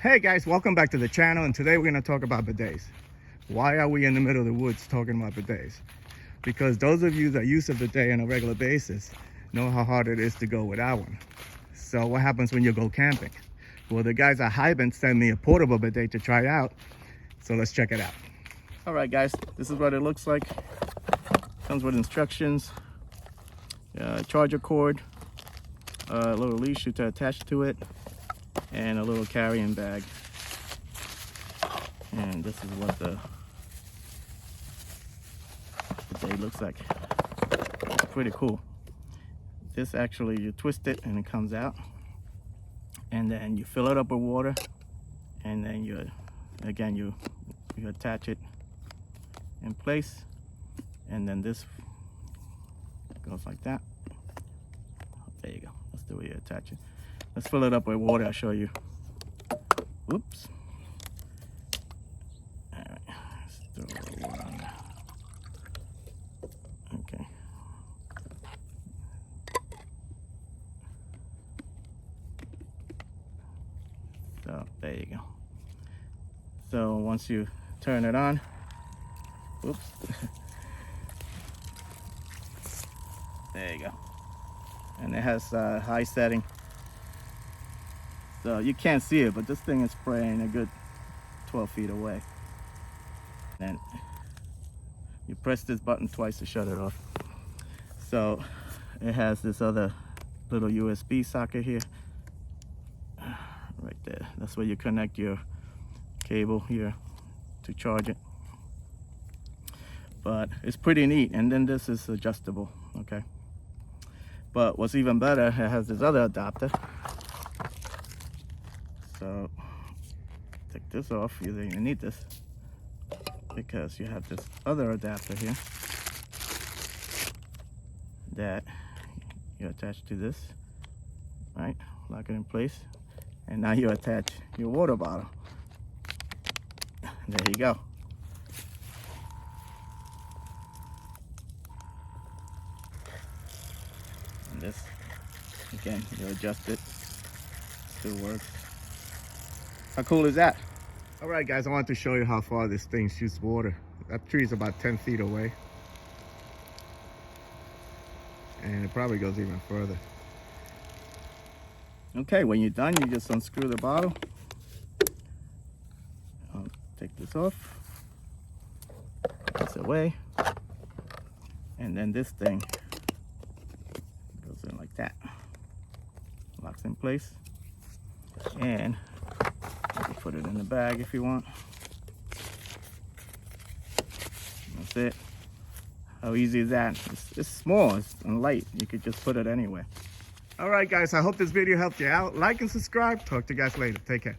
Hey guys, welcome back to the channel, and today we're going to talk about bidets. Why are we in the middle of the woods talking about bidets? Because those of you that use a bidet on a regular basis know how hard it is to go without one. So what happens when you go camping? Well, the guys at Hibbent sent me a portable bidet to try out, so let's check it out. All right guys, this is what it looks like. Comes with instructions, charger cord, a little leash to attach to it, and a little carrying bag. And this is what the bidet looks like. It's pretty cool. This actually, you twist it and it comes out, and then you fill it up with water, and then you attach it in place, and then this goes like that. There you go. That's the way you attach it. Let's fill it up with water. I'll show you. Oops. All right. Let's throw a little water on there. Okay. So there you go. So once you turn it on, oops. There you go. And it has a high setting. So you can't see it, but this thing is spraying a good 12 feet away. And you press this button twice to shut it off. So it has this other little USB socket here. Right there. That's where you connect your cable here to charge it. But it's pretty neat. And then this is adjustable, okay? But what's even better, it has this other adapter. So take this off. You don't even need this because you have this other adapter here that you attach to this, right? Lock it in place, and now you attach your water bottle. There you go. And this, again, you adjust it. Still works. How cool is that? All right guys, I want to show you how far this thing shoots water. That tree is about 10 feet away. And it probably goes even further. Okay, when you're done, you just unscrew the bottle. I'll take this off. Put this away. And then this thing goes in like that. Locks in place. And you can put it in the bag if you want. That's it. How easy is that? It's small, it's light. You could just put it anywhere. All right, guys, I hope this video helped you out. Like and subscribe. Talk to you guys later. Take care.